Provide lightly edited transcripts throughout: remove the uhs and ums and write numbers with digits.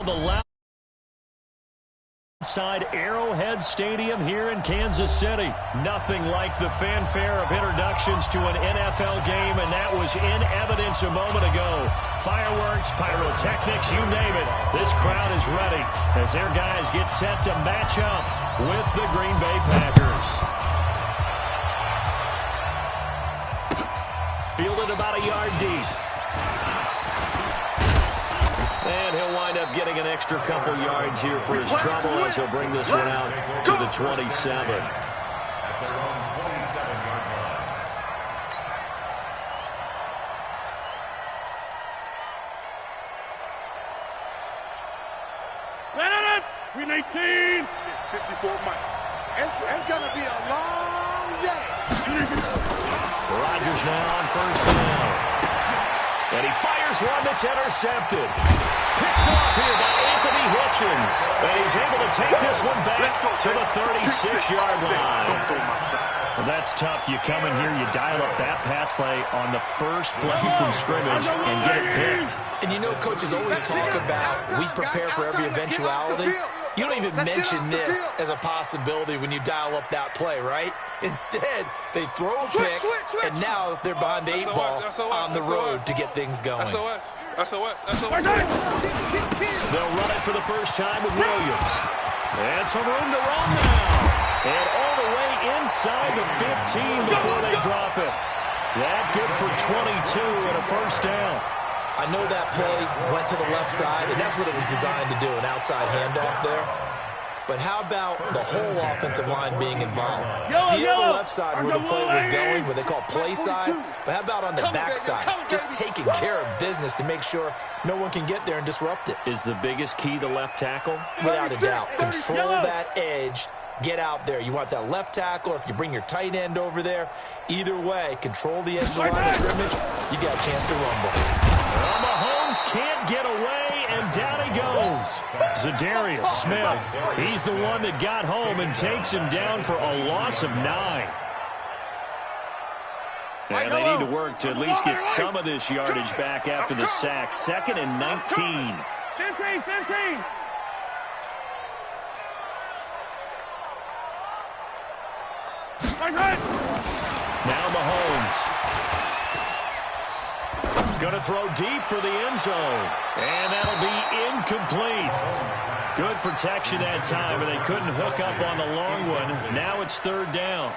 The left side Arrowhead Stadium here in Kansas City. Nothing like the fanfare of introductions to an NFL game, and that was in evidence a moment ago. Fireworks, pyrotechnics, you name it. This crowd is ready as their guys get set to match up with the Green Bay Packers. Fielded about a yard deep. And he'll wind up getting an extra couple yards here for his trouble as he'll bring this one out to the 27. Green 18. 54 Mike. It's going to be a long day. Rodgers now on first down. And he fires one that's intercepted. Picked off here by Anthony Hitchens. And he's able to take this one back to the 36-yard line. Well, that's tough. You come in here, you dial up that pass play on the first play from scrimmage and get it picked. And you know, coaches always talk about we prepare for every eventuality. You don't even mention this as a possibility when you dial up that play, right? Instead, they throw a pick, and now they're behind the 8-ball on the road to get things going. SOS. They'll run it for the first time with Williams. And some room to run now. And all the way inside the 15 before they drop it. That good for 22 and a first down. I know that play went to the left side, and that's what it was designed to do, an outside handoff there. But how about the whole offensive line being involved? See on the left side where the play was going, what they call play side, but how about on the back side? Just taking care of business to make sure no one can get there and disrupt it. Is the biggest key the left tackle? Without a doubt. Control that edge. Get out there. You want that left tackle, or if you bring your tight end over there, either way, control the edge of the line of scrimmage, you got a chance to rumble. Well, Mahomes can't get away, and down he goes. Zadarius Smith, he's the one that got home and takes him down for a loss of 9. And they need to work to at least get some of this yardage back after the sack. 2nd and 19. 15. Now Mahomes. Going to throw deep for the end zone. And that'll be incomplete. Good protection that time, but they couldn't hook up on the long one. Now it's 3rd down.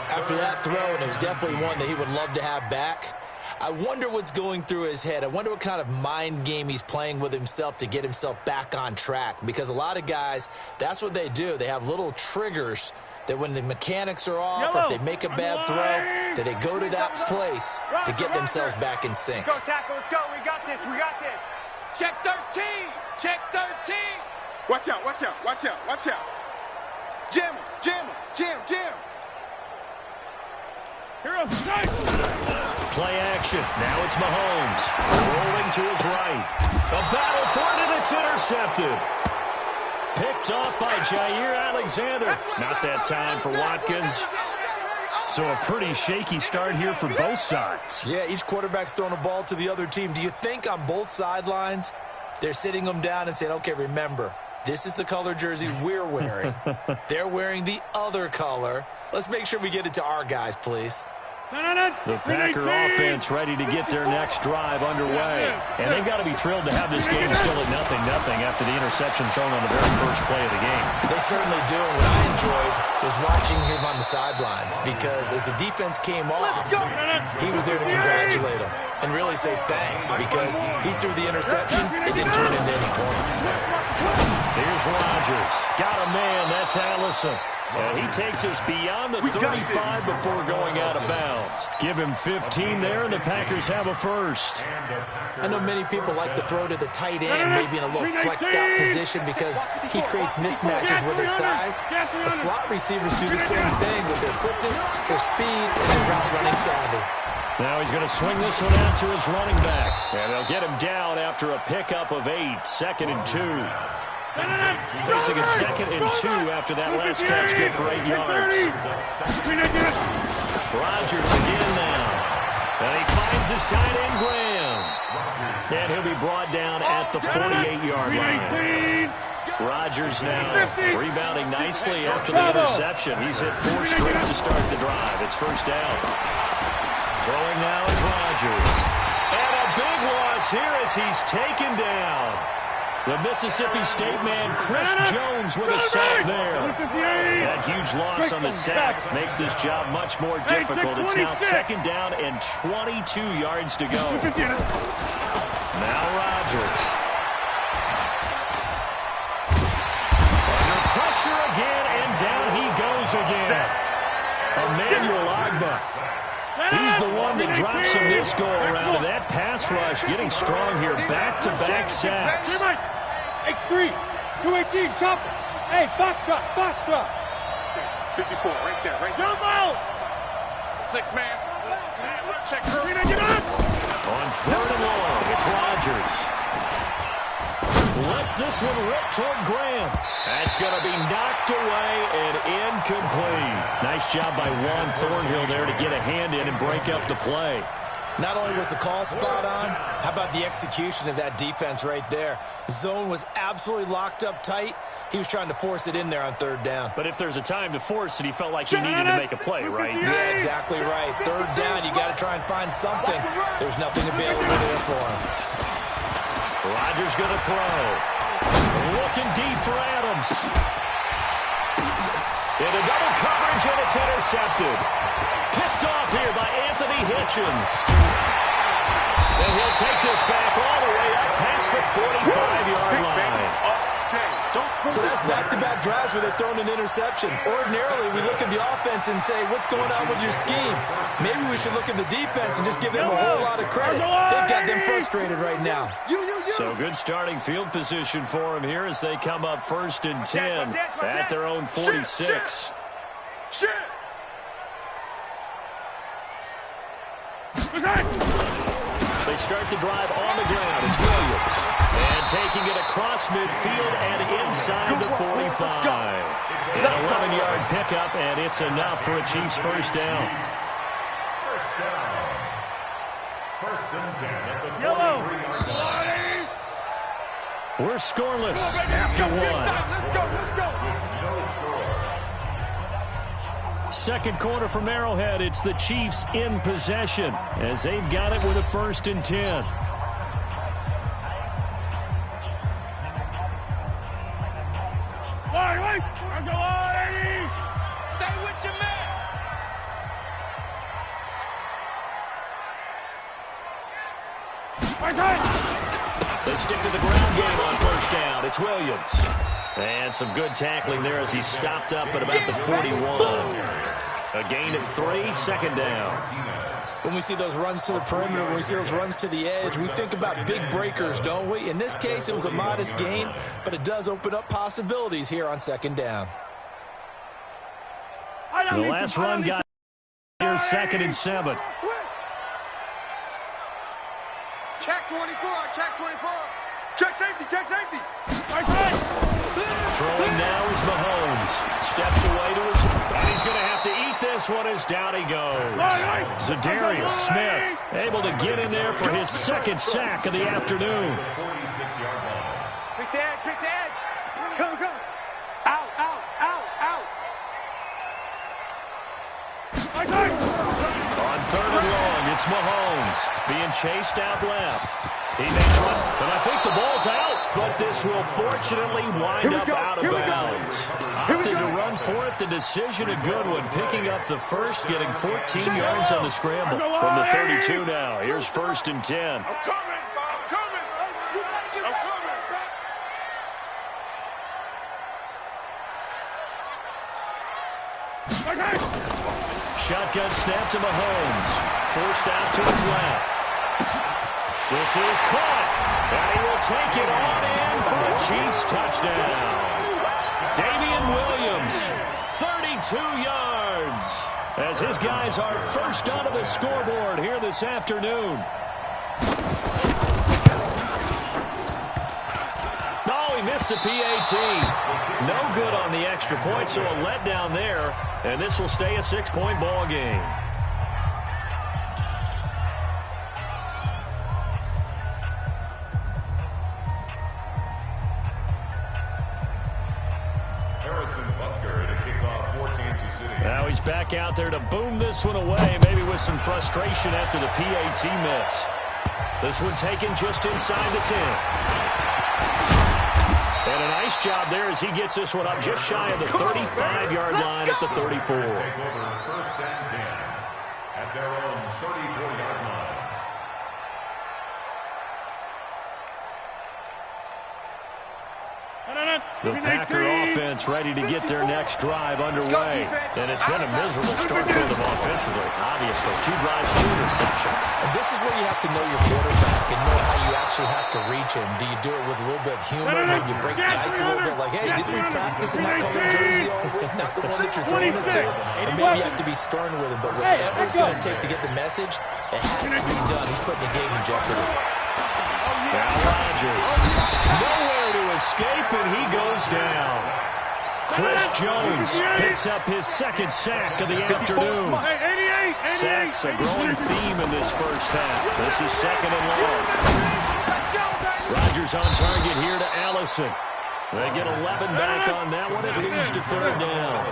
After that throw, and it was definitely one that he would love to have back, I wonder what's going through his head. I wonder what kind of mind game he's playing with himself to get himself back on track. Because a lot of guys, that's what they do. They have little triggers that when the mechanics are off, or if they make a bad throw, that they go to that place to get themselves back in sync. Let's go, tackle. Let's go. We got this. Check 13. Watch out. Jam. Play action. Now it's Mahomes. Rolling to his right. A battle for it, and it's intercepted. Picked off by Jair Alexander. Not that time for Watkins. So a pretty shaky start here for both sides. Yeah, each quarterback's throwing a ball to the other team. Do you think on both sidelines they're sitting them down and saying, okay, remember, this is the color jersey we're wearing. They're wearing the other color. Let's make sure we get it to our guys, please. The Packer offense ready to get their next drive underway. And they've got to be thrilled to have this game still at 0-0 after the interception thrown on the very first play of the game. They certainly do. And what I enjoyed was watching him on the sidelines, because as the defense came off, he was there to congratulate them and really say thanks, because he threw the interception. It didn't turn into any points. Here's Rodgers. Got a man. That's Allison. And he takes us beyond the 35 before going out of bounds. Give him 15 there, and the Packers have a first. I know many people like to throw to the tight end, maybe in a little flexed out position, because he creates mismatches with his size. The slot receivers do the same thing with their quickness, their speed, and their route running savvy. Now he's going to swing this one out to his running back. And they'll get him down after a pickup of 8, 2nd and 2. Facing a 2nd and 2 after that last catch, good for 8 yards. Rodgers again now. And he finds his tight end, Graham. And he'll be brought down at the 48-yard line. Rodgers now rebounding nicely after the interception. He's hit 4 straight to start the drive. It's first down. Throwing now is Rodgers. And a big loss here as he's taken down. The Mississippi State man, Chris Jones, with a sack there. That huge loss on the sack makes this job much more difficult. It's now second down and 22 yards to go. Now Rodgers. Under pressure again, and down he goes again. Emmanuel Agba. He's the one that drops him this go-around, and that pass rush getting strong here. Back-to-back sacks. X3, 218, chop. Hey, box drop. 54, right there, right there. Jump out. 6-man. Check. On third and long, it's Rodgers. Lets this one rip toward Graham. That's going to be knocked away and incomplete. Nice job by Juan Thornhill there to get a hand in and break up the play. Not only was the call spot on, how about the execution of that defense right there? Zone was absolutely locked up tight. He was trying to force it in there on third down. But if there's a time to force it, he felt like he needed to make a play, right? Yeah, exactly right. Third down, you got to try and find something. There's nothing available there for him. Rodgers going to throw. Looking deep for Adams. Into double coverage, and it's intercepted. Picked off here by Anthony Hitchens. And he'll take this back all the way up past the 45-yard line. So that's back-to-back drives where they've thrown an interception. Ordinarily, we look at the offense and say, what's going on with your scheme? Maybe we should look at the defense and just give them a whole lot of credit. They've got them frustrated right now. So good starting field position for them here as they come up first and 10 at their own 46. They start the drive on the ground. It's Williams. And taking it across midfield and inside the 45. An 11-yard pickup, and it's enough for a Chiefs first down. First and 10 at the 43-yard line. We're scoreless after one. Let's go. Second quarter from Arrowhead. It's the Chiefs in possession as they've got it with a first and 10. Stay with your man. They stick to the ground game on first down. It's Williams. And some good tackling there as he stopped up at about the 41. A gain of 3, second down. When we see those runs to the perimeter, when we see those runs to the edge, we think about big breakers, don't we? In this case, it was a modest gain, but it does open up possibilities here on second down. The last run got here, second and 7. Check 24, check 24. Check safety, check safety. Throwing now is Mahomes. Steps away to his... And he's going to have to eat this one as down he goes. Zadarius Smith able to get in there for his second sack of the afternoon. Kick the edge. Come. Out. On third and long, it's Mahomes being chased out left. He makes one, but I think the ball's out. But this will fortunately wind up out of bounds. Opted to run for it. The decision a good one. Picking up the first, getting 14 yards on the scramble. From the 32 now. Here's first and 10. I'm coming. Shotgun snap to Mahomes. Forced out to his left. This is caught. And he will take it on in for a Chiefs touchdown. Damian Williams, 32 yards. As his guys are first onto the scoreboard here this afternoon. Oh, he missed the PAT. No good on the extra point, so a letdown there. And this will stay a 6-point ball game. He's back out there to boom this one away, maybe with some frustration after the PAT miss. This one taken just inside the 10. And a nice job there as he gets this one up just shy of the 35-yard line at the 34. Take over 1st and 10 at their own 34-yard line. The Packer offense ready to get their next drive underway. And it's been a miserable start for them offensively. Obviously, 2 drives, 2 interceptions. And this is where you have to know your quarterback and know how you actually have to reach him. Do you do it with a little bit of humor? Maybe you break the ice a little bit like, hey, didn't we practice in that color jersey all week? Not the one that you're throwing it to. And maybe you have to be stern with him. But whatever it's going to take to get the message, it has to be done. He's putting the game in jeopardy. Now Rodgers. Nowhere to escape, and he goes down. Chris Jones picks up his 2nd sack of the afternoon. Sacks a growing theme in this first half. This is 2nd and long. Rodgers on target here to Allison. They get 11 back on that one. It leads to 3rd down.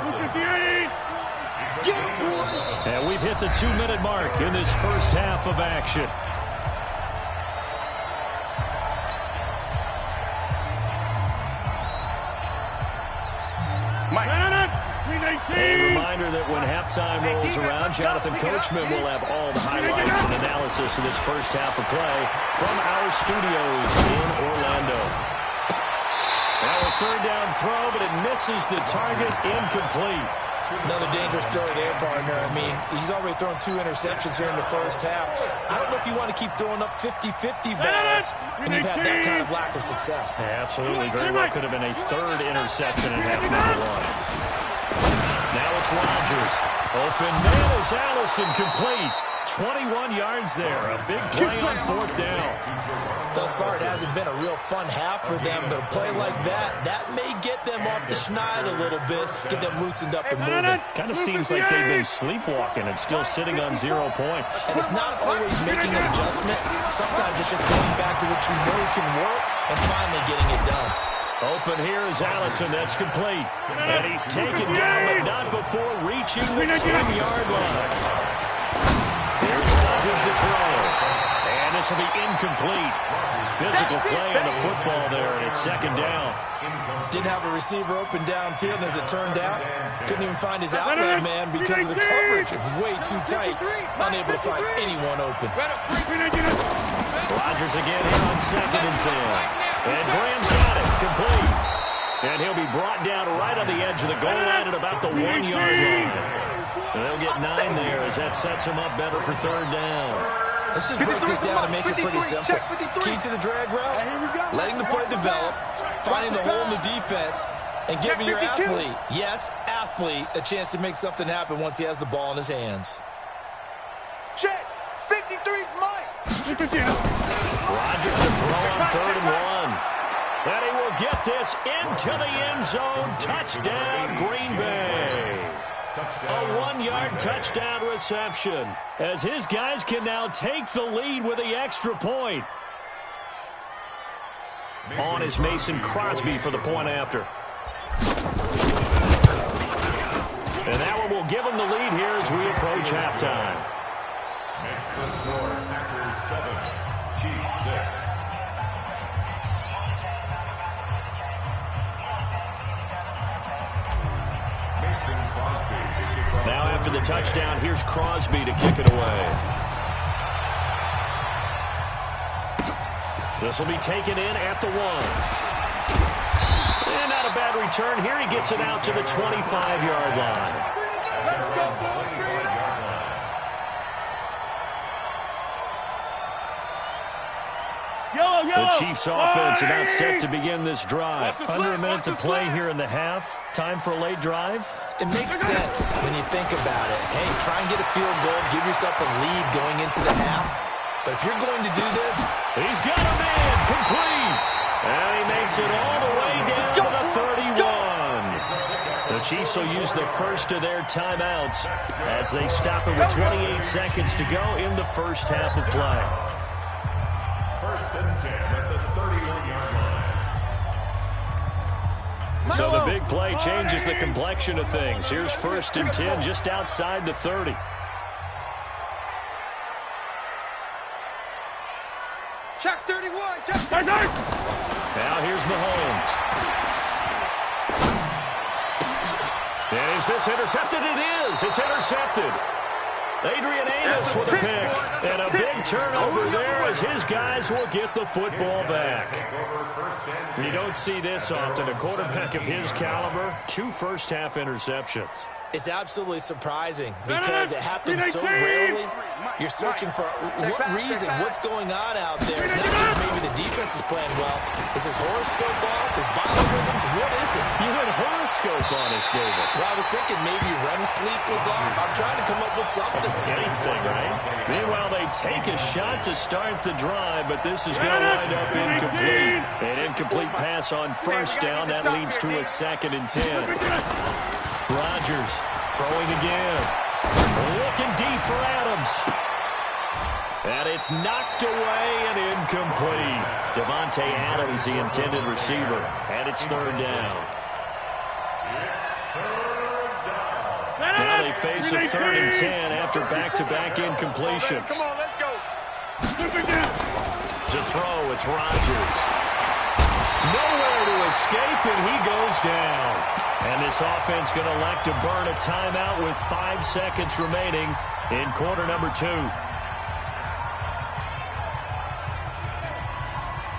And we've hit the 2-minute mark in this first half of action. A reminder that when halftime rolls around, Jonathan Coachman will have all the highlights and analysis of this first half of play from our studios in Orlando. Now a 3rd down throw, but it misses the target, incomplete. Another dangerous story there, partner. I mean, he's already thrown 2 interceptions here in the first half. I don't know if you want to keep throwing up 50-50 balls when you've had that kind of lack of success. Yeah, absolutely. Very well could have been a 3rd interception in half number 1. Now it's Rodgers. Open man is Allison, complete. 21 yards there. A big play on 4th down. Thus far, it hasn't been a real fun half for them, but a play like that may get them off the schneid a little bit, get them loosened up and moving. Kind of seems like they've been sleepwalking and still sitting on 0 points. And it's not always making an adjustment. Sometimes it's just going back to what you know can work and finally getting it done. Open here is Allison. That's complete. And he's taken down, but not before reaching the 10-yard line. Here's Rodgers to throw. And this will be incomplete. Physical play on the football there, and it's 2nd down. Didn't have a receiver open downfield, and as it turned out, couldn't even find his outlet man because of the coverage. It was way too tight, unable to find anyone open. Rodgers again here on 2nd and 10. And Graham's got it, complete. And he'll be brought down right on the edge of the goal line at about the 1-yard line. And they'll get 9 there as that sets him up better for 3rd down. Let's just break this down and make it pretty simple. Key to the drag route, letting the play develop, finding the hole in the defense, and giving your athlete, yes, athlete, a chance to make something happen once he has the ball in his hands. Check. 53's Mike. Rodgers to throw on 3rd and 1. And he will get this into the end zone. Touchdown, Green Bay. A 1-yard touchdown reception as his guys can now take the lead with the extra point. On is Mason Crosby for the point after. And that one will give him the lead here as we approach halftime. Makes the score Packers 7, Chiefs 6. Now after the touchdown, here's Crosby to kick it away. This will be taken in at the 1. And not a bad return here. He gets it out to the 25-yard line. Let's go, boys. The Chiefs offense about set to begin this drive. Under a minute to play here in the half. Time for a late drive. It makes sense when you think about it. Hey, try and get a field goal, give yourself a lead going into the half. But if you're going to do this, he's got a man, complete. And he makes it all the way down to the 31. The Chiefs will use the first of their timeouts as they stop it with 28 seconds to go in the first half of play. 1st and 10 at the 31-yard line. So the big play changes the complexion of things. Here's 1st and 10 just outside the 30. Check 31. Check 31. Now here's Mahomes. And is this intercepted? It is. It's intercepted. Adrian Amos with a pick. And a big turnover there as his guys will get the football back. You don't see this often. A quarterback of his caliber, 2 first-half interceptions. It's absolutely surprising because it happens so rarely. You're searching for what reason, what's going on out there. It's not just maybe the defense is playing well. Is his horoscope off? His biorhythms? What is it? You had horoscope on us, David. Well, I was thinking maybe REM sleep was off. I'm trying to come up with something. Anything, right? Meanwhile, they take a shot to start the drive, but this is going to wind up incomplete. An incomplete pass on 1st down. That leads to a 2nd and 10. Rodgers throwing again. Looking deep for Adams. And it's knocked away and incomplete. Devontae Adams, the intended receiver. And it's 3rd down. Now they face a 3rd and 10 after back-to-back incompletions. Come on, let's go. To throw, it's Rodgers. Nowhere to escape, and he goes down. And this offense going to elect to burn a timeout with 5 seconds remaining in quarter number 2.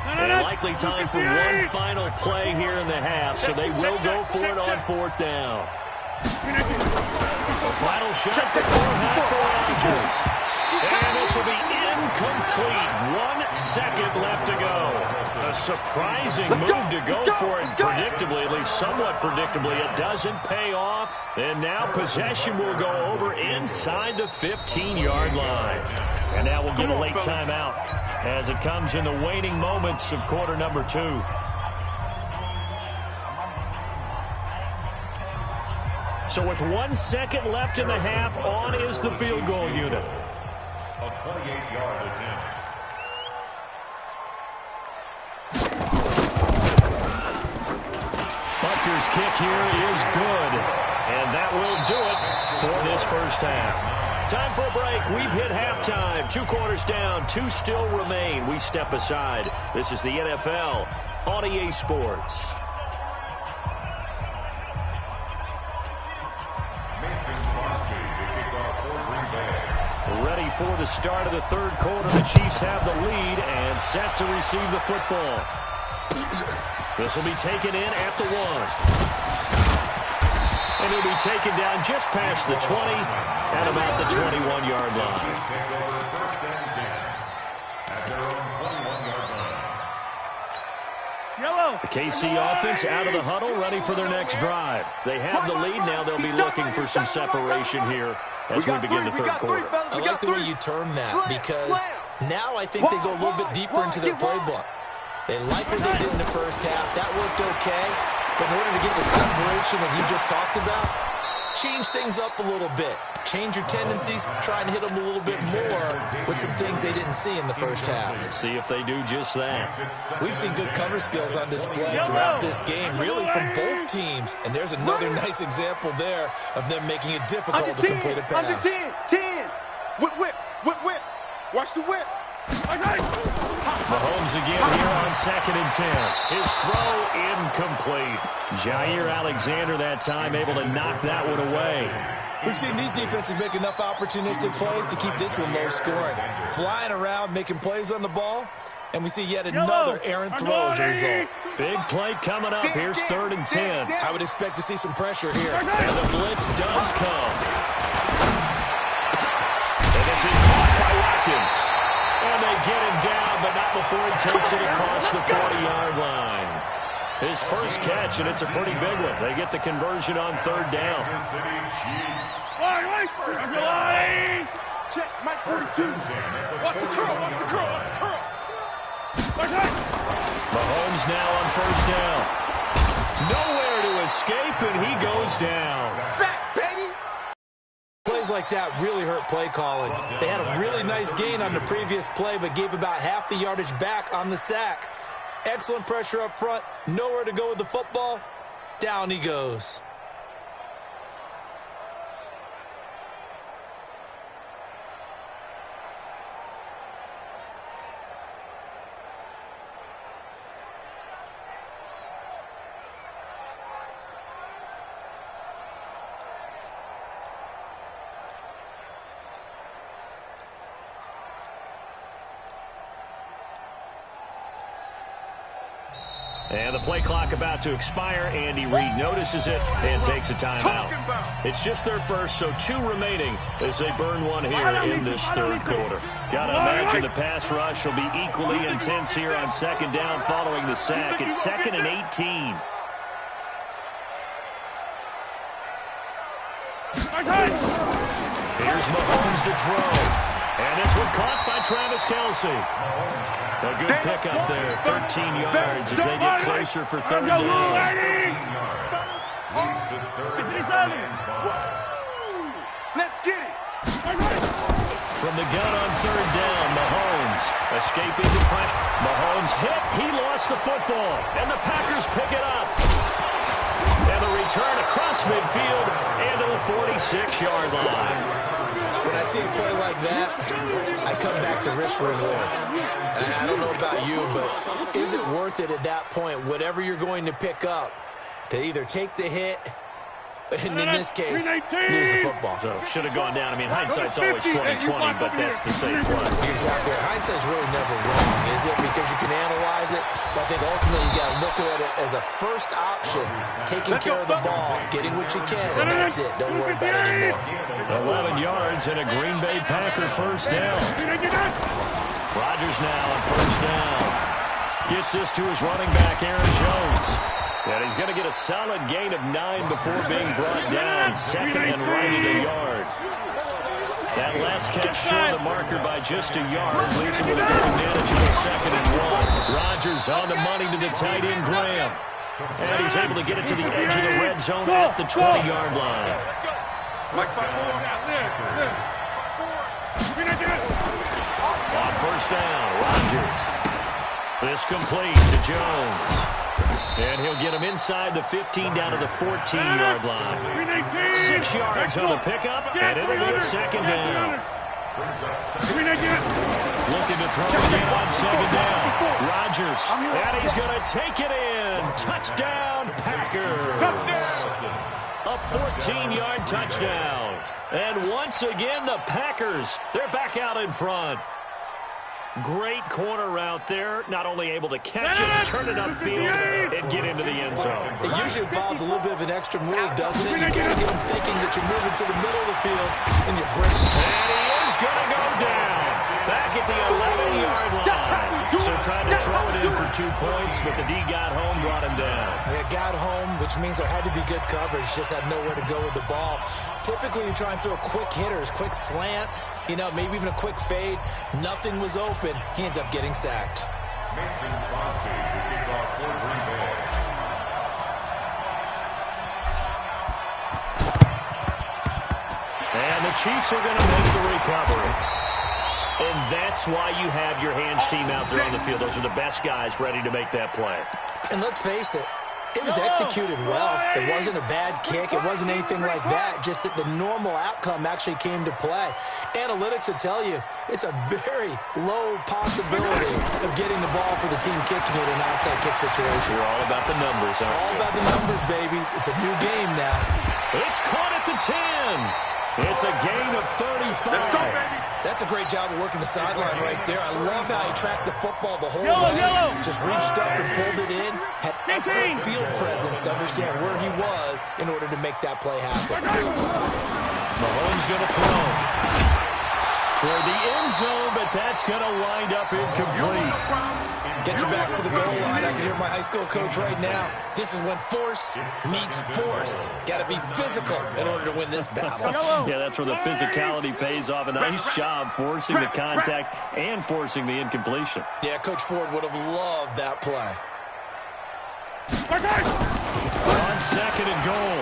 And likely time for one final play here in the half, so they will go for it on 4th down. The final shot before half for Rodgers. And this will be incomplete. 1 second left to go. A surprising move to go for it. Predictably, at least somewhat predictably, it doesn't pay off. And now possession will go over inside the 15-yard line. And now we'll get a late timeout as it comes in the waning moments of quarter number 2. So with 1 second left in the half, on is the field goal unit. A 28-yard attempt. Butker's kick here is good. And that will do it for this 1st half. Time for a break. We've hit halftime. 2 quarters down. 2 still remain. We step aside. This is the NFL on EA Sports. Ready for the start of the 3rd quarter. The Chiefs have the lead and set to receive the football. This will be taken in at the 1. And he'll be taken down just past the 20 at about the 21-yard line. The KC offense out of the huddle, ready for their next drive. They have the lead. Now they'll be looking for some separation here as we begin the 3rd quarter. I like the way you term that because now I think they go a little bit deeper into their playbook. They like what they did in the 1st half. That worked okay. But in order to get the separation that you just talked about, change things up a little bit. Change your tendencies. Try and hit them a little bit more with some things they didn't see in the 1st half. See if they do just that. We've seen good cover skills on display throughout this game, really from both teams. And there's another nice example there of them making it difficult to complete a pass. Under 10. Whip. Watch the whip. Mahomes again here on 2nd and 10. His throw incomplete. Jair Alexander that time able to knock that one away. We've seen these defenses make enough opportunistic plays to keep this one low scoring. Flying around, making plays on the ball, and we see yet another errant throw as a result. Big play coming up. Here's 3rd and 10. I would expect to see some pressure here. And the blitz does come. And this is caught by Watkins. And they get him down, but not before he takes it across the 40-yard line. His first catch, and it's a pretty big one. They get the conversion on 3rd down. Check, Mike 42. Watch the curl. Mahomes now on 1st down. Nowhere to escape, and he goes down. Sack, baby. Plays like that really hurt play calling. They had a really nice gain on the previous play, but gave about half the yardage back on the sack. Excellent pressure up front, nowhere to go with the football, Down he goes. And the play clock about to expire. Andy Reid notices it and takes a timeout. It's just their first, so 2 remaining as they burn one here in this third quarter. Got to imagine the pass rush will be equally intense here on second down following the sack. It's 2nd and 18. Here's Mahomes to throw. And this one caught by Travis Kelce. A good pickup there, 13 yards as they get closer for third down. Let's get it. From the gun on third down, Mahomes escaping the pressure. Mahomes hit, he lost the football, and the Packers pick it up. And the return across midfield and to the 46-yard line. When I see a play like that, I come back to risk reward. And I don't know about you, but is it worth it at that point, whatever you're going to pick up, to either take the hit, and in this case, lose the football? So should have gone down. I mean, hindsight's always 20/20, but that's the safe play. Exactly. Hindsight's really never wrong, is it? Because you can analyze it, but I think ultimately you got to look at it as a first option, taking care of the ball, getting what you can, and that's it. Don't worry about it anymore. 11 yards and a Green Bay Packer first down. Rodgers now on first down. Gets this to his running back, Aaron Jones. And he's going to get a solid gain of 9 before being brought down. 2nd and right at a yard. That last catch short the marker by just a yard. Leaves him with a good manageable 2nd and 1. Rodgers on the money to the tight end, Graham. And he's able to get it to the edge of the red zone at the 20-yard line. On first down, Rodgers. This complete to Jones. And he'll get him inside the 15 down to the 14-yard line. 6 yards on the pickup, and it'll be a second down. Looking to throw again on second down. Rodgers, and he's going to take it in. Touchdown, Packers. A 14-yard touchdown. And once again, the Packers, they're back out in front. Great corner route there. Not only able to catch it, turn it upfield, and get into the end zone. It usually involves a little bit of an extra move, doesn't it? You got to get him thinking that you're moving to the middle of the field, and you break. And he is going to go down. Back at the 11-yard line. So trying to throw it in for 2 points, but the D got home, brought him down. Yeah, got home, which means there had to be good coverage. Just had nowhere to go with the ball. Typically, you try and throw quick hitters, quick slants, you know, maybe even a quick fade. Nothing was open. He ends up getting sacked. And the Chiefs are going to make the recovery. And that's why you have your hands team out there on the field. Those are the best guys ready to make that play. And let's face it, it was executed well. It wasn't a bad kick. It wasn't anything like that. Just that the normal outcome actually came to play. Analytics will tell you it's a very low possibility of getting the ball for the team kicking it in an onside kick situation. We're all about the numbers, aren't we? All about the numbers, baby. It's a new game now. It's caught at the 10. It's a gain of 35. Let's go, baby. That's a great job of working the sideline right there. I love how he tracked the football the whole way. Just reached up and pulled it in. Had excellent field presence to understand where he was in order to make that play happen. Mahomes going to throw toward the end zone, but that's going to wind up incomplete. Get your backs to the goal line. I can hear my high school coach right now. This is when force meets force. Got to be physical in order to win this battle. Yeah, that's where the physicality pays off. A nice job forcing the contact and forcing the incompletion. Yeah, Coach Ford would have loved that play. On second and goal,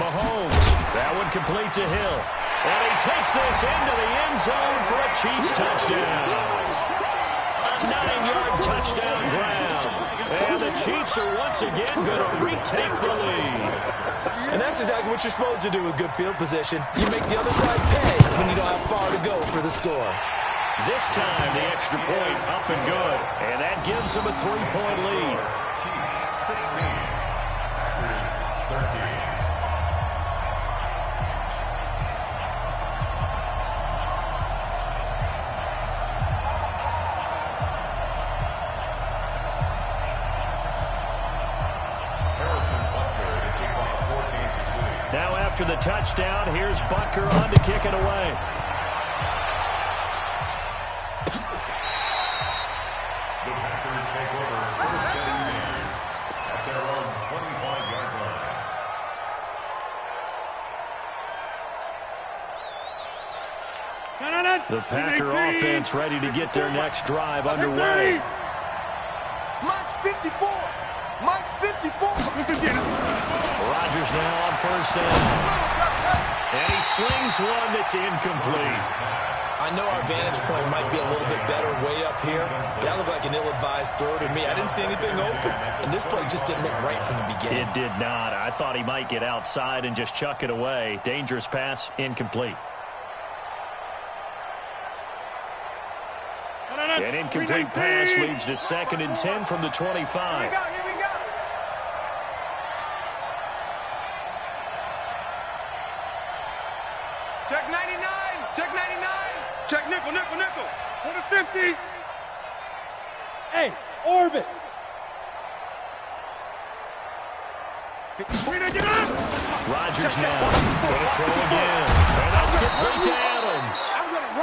Mahomes. That one complete to Hill. And he takes this into the end zone for a Chiefs touchdown. A 9-yard touchdown ground. And the Chiefs are once again going to retake the lead. And that's exactly what you're supposed to do with good field position. You make the other side pay when you don't have far to go for the score. This time, the extra point up and good. And that gives them a 3-point lead. Chiefs 16. Packers 13. Now after the touchdown, here's Butker on to kick it away. The Packers take over first and 10 at their own 25-yard line. The Packer offense ready to get their next drive underway. Mike's 54. Mike's 54. Rodgers now on first down. And he slings one that's incomplete. I know our vantage point might be a little bit better way up here, but that looked like an ill-advised throw to me. I didn't see anything open, and this play just didn't look right from the beginning. It did not. I thought he might get outside and just chuck it away. Dangerous pass, incomplete. An incomplete pass leads to 2nd and 10 from the 25. Here we go. Check 99. Check 99. Check nickel. Put a 50. Hey, orbit. Rodgers now going to throw again. And that's complete to Adams.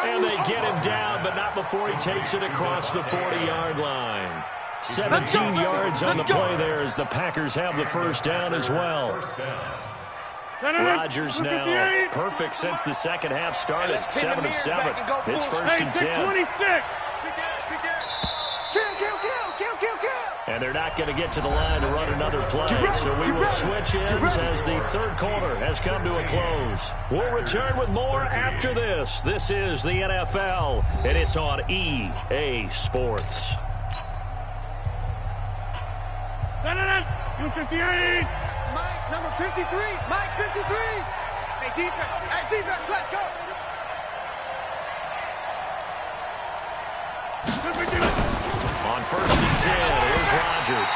And they get him down, but not before he takes it across the 40-yard line. 17 yards on the play there as the Packers have the first down as well. Rodgers now perfect since the second half started. 7 of 7. It's 1st and 10. And they're not going to get to the line to run another play. So we will switch ends as the third quarter has come to a close. We'll return with more after this. This is the NFL, and it's on EA Sports. 258. Mike, number 53. Mike, 53. Hey, defense, let's go. On 1st and 10, here's Rodgers.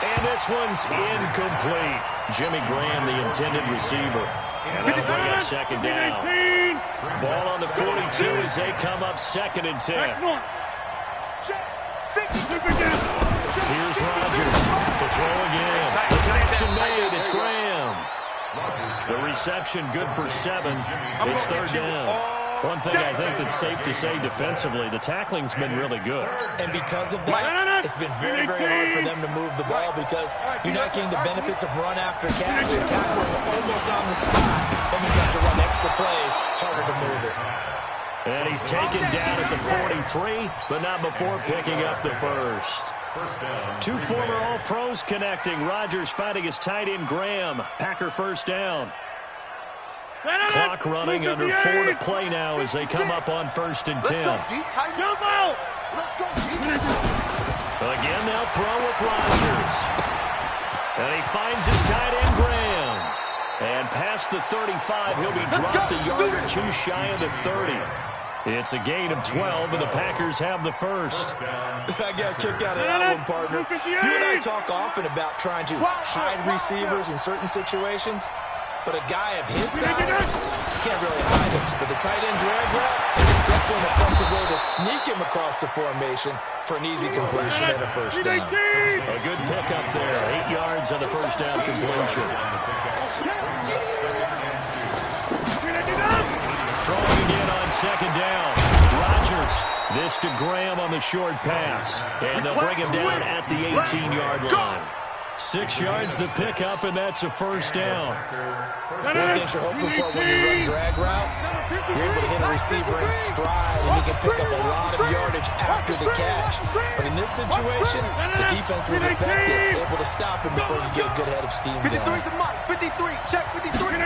And this one's incomplete. Jimmy Graham, the intended receiver. And that'll bring up 2nd down. Ball on the 42 as they come up 2nd and 10. Here's Rodgers to throw again. The connection made. It's Graham. The reception good for 7. It's 3rd down. One thing I think that's safe to say defensively, the tackling's been really good. And because of that, it's been very, very hard for them to move the ball because you're not getting the benefits of run after catch. You're tackling almost on the spot. That means you have to run extra plays, harder to move it. And he's taken down at the 43, but not before picking up the first. Two former All-Pros connecting. Rodgers fighting his tight end Graham. Packer first down. Clock running under 4 to play now as they come up on 1st and 10. Again, they'll throw with Rodgers. And he finds his tight end Graham. And past the 35, he'll be dropped a yard or 2 shy of the 30. It's a gain of 12, and the Packers have the first. I got a kick out of that one, partner. You and I talk often about trying to hide receivers in certain situations, but a guy of his size, you can't really hide him. But the tight end drag route is definitely an effective way to sneak him across the formation for an easy completion and a first down. A good pickup there. 8 yards on the first down completion. Throwing again on 2nd down. Rodgers. This to Graham on the short pass. And they'll bring him down at the 18-yard line. 6 yards the pickup, and that's a first down. One thing you're hoping for when you run drag routes, you're able to hit a receiver in stride, and he can pick up a lot of yardage after the catch. But in this situation, the defense was effective, able to stop him before you get a good head of steam going. 53 to Mike. 53. Check 53.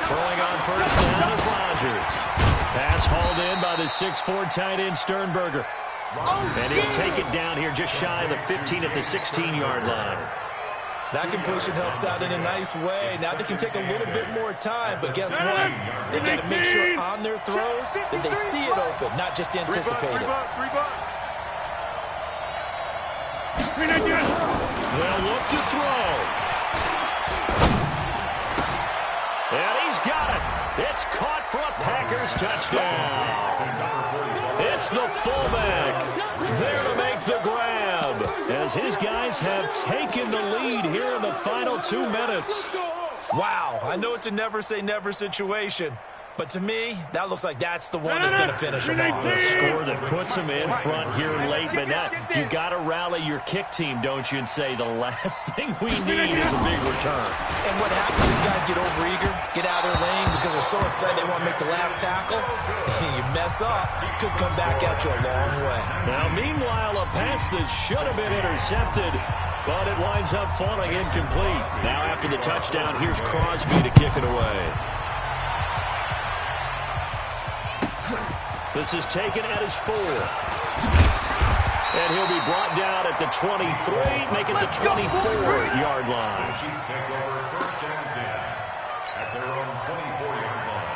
Throwing on first down is Rodgers. Pass hauled in by the 6'4" tight end Sternberger. And he'll take it down here just shy of the 15 at the 16-yard line. That completion helps out in a nice way. Now they can take a little bit more time, but guess what? They got to make sure on their throws that they see it open, not just anticipate it. They'll look to throw. And he's got it. It's caught for a Packers touchdown. It's the fullback there to make the grab as his guys have taken the lead here in the final 2 minutes. Wow, I know it's a never-say-never situation, but to me, that looks like that's the one that's going to finish them off. The score that puts them in front here late, but now you got to rally your kick team, don't you, and say the last thing we need is a big return. And what happens is guys get overeager, get out of their lane because they're so excited they want to make the last tackle. You mess up, it could come back at you a long way. Now, meanwhile, a pass that should have been intercepted, but it winds up falling incomplete. Now, after the touchdown, here's Crosby to kick it away. This is taken at his 4. And he'll be brought down at the 23, make it the 24-yard line. Chiefs take over 1st and 10 at their own 24-yard line.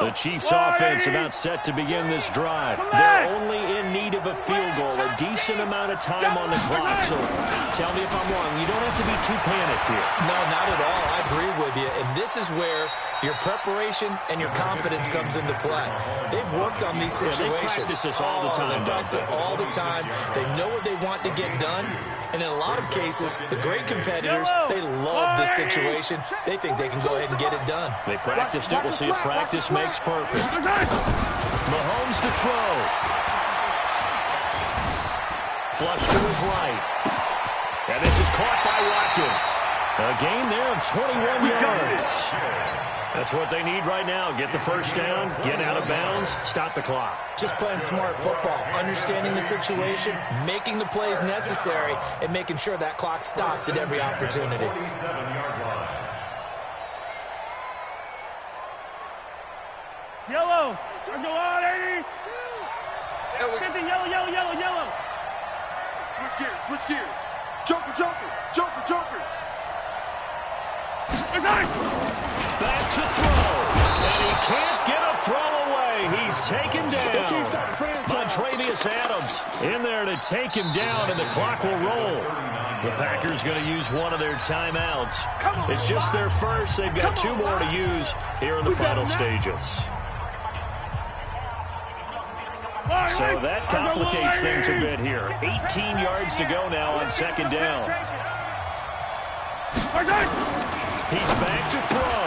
The Chiefs offense about set to begin this drive. They're only in need of a field goal, a decent amount of time on the clock. So tell me if I'm wrong. You don't have to be too panicked here. No, not at all. I agree with you. And this is where your preparation and your confidence comes into play. They've worked on these situations. They practice this all the time. They practice it all the time. They know what they want to get done. And in a lot of cases, the great competitors, they love this situation. They think they can go ahead and get it done. They practiced it. We'll see if practice makes perfect. Mahomes to throw. Flush to his right. And this is caught by Watkins. A gain there of 21 yards. That's what they need right now. Get the first down, get out of bounds, stop the clock. Just playing smart football, understanding the situation, making the plays necessary, and making sure that clock stops at every opportunity. 47-yard line. Yellow. Let's go on, 80. 50, yellow, yellow, yellow, yellow. Switch gears, switch gears. Joker, joker, joker, joker. Back to throw. And he can't get a throw away. He's taken down by Travius Adams. In there to take him down, and the clock will roll. The Packers going to use one of their timeouts. It's just their first. They've got 2 more to use here in the final stages. So that complicates things a bit here. 18 yards to go now on 2nd down. He's back to throw.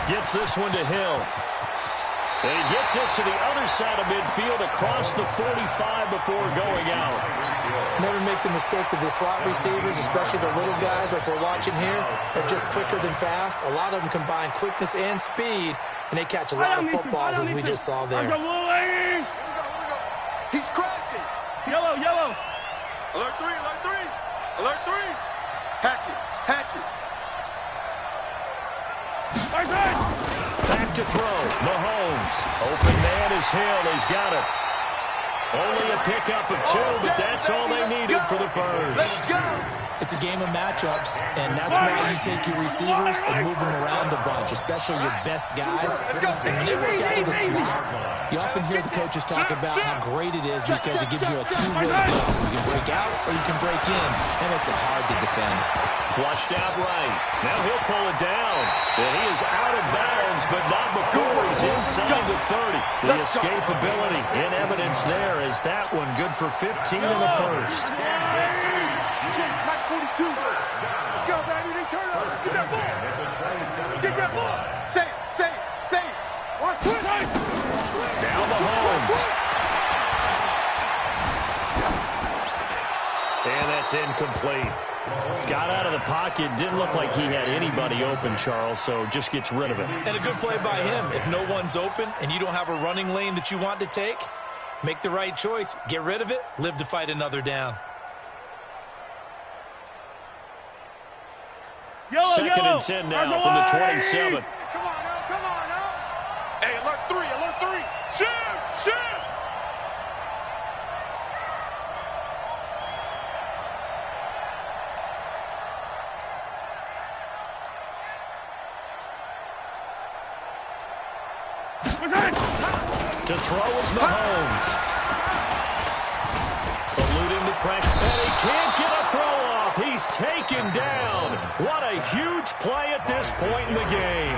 Gets this one to Hill. And he gets this to the other side of midfield across the 45 before going out. Never make the mistake that the slot receivers, especially the little guys like we're watching here, are just quicker than fast. A lot of them combine quickness and speed, and they catch a lot of footballs as we just saw there. He's crashing. Yellow, yellow. Alert 3, alert 3. Alert 3. Hatchet, hatchet. Back to throw. Mahomes. Open man is Hill. He's got it. Only a pickup of 2, but that's all they needed for the first. Let's go. It's a game of matchups, and that's why you take your receivers and move them around a bunch, especially your best guys. And when they work out of the slot, you often hear the coaches talk about how great it is because it gives you a 2-way go. You can break out or you can break in. That makes it hard to defend. Flushed out right. Now he'll pull it down. And he is out of bounds, but not before he's inside the 30. The escapability in evidence there is that one good for 15 in the first. Mike 42. Let's go, baby. They turn up. Let's get that ball. Let's get that ball. Save, save, save. Watch twist. Now Mahomes. It's incomplete. Got out of the pocket. Didn't look like he had anybody open, Charles, so just gets rid of it. And a good play by him. If no one's open and you don't have a running lane that you want to take, make the right choice. Get rid of it. Live to fight another down. Second and 10 now from the 27. Come on now, come on now. Hey, alert 3, alert 3. Shoot, shoot. To throw is Mahomes. Eluding the pressure, and he can't get a throw off. He's taken down. What a huge play at this point in the game.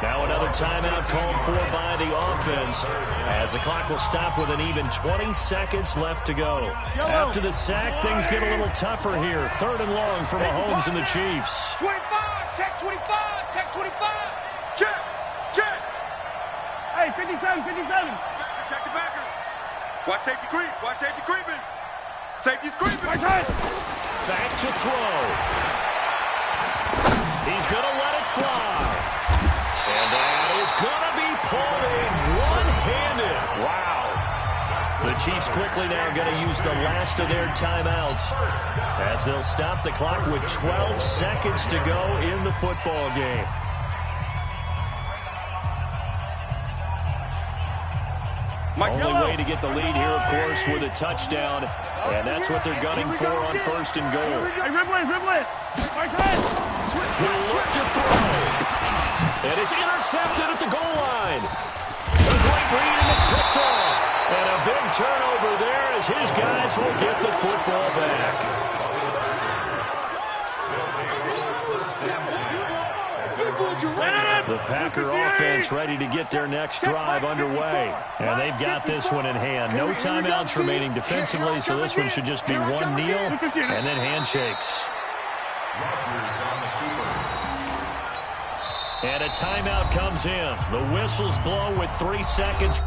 Now another timeout called for by the offense, as the clock will stop with an even 20 seconds left to go. After the sack, things get a little tougher here. 3rd and long for Mahomes and the Chiefs. 25, check 25, check 25. Check, check. Hey, 57, 57. Check the backer. Watch safety creep, watch safety creeping. Safety's creeping. Back to throw. He's going to let it fly. And that is going to be pulled in one-handed. Wow. The Chiefs quickly now going to use the last of their timeouts, as they'll stop the clock with 12 seconds to go in the football game. Only way to get the lead here, of course, with a touchdown. And that's what they're gunning for on 1st and goal. Hey, dribble it. Right side. He'll look to throw. And it's intercepted at the goal line. A great read, and it's picked off. And a big turnover there as his guys will get the football back. The Packer offense ready to get their next drive underway. And they've got this one in hand. No timeouts remaining defensively, so this one should just be one kneel and then handshakes. And a timeout comes in. The whistles blow with 3 seconds.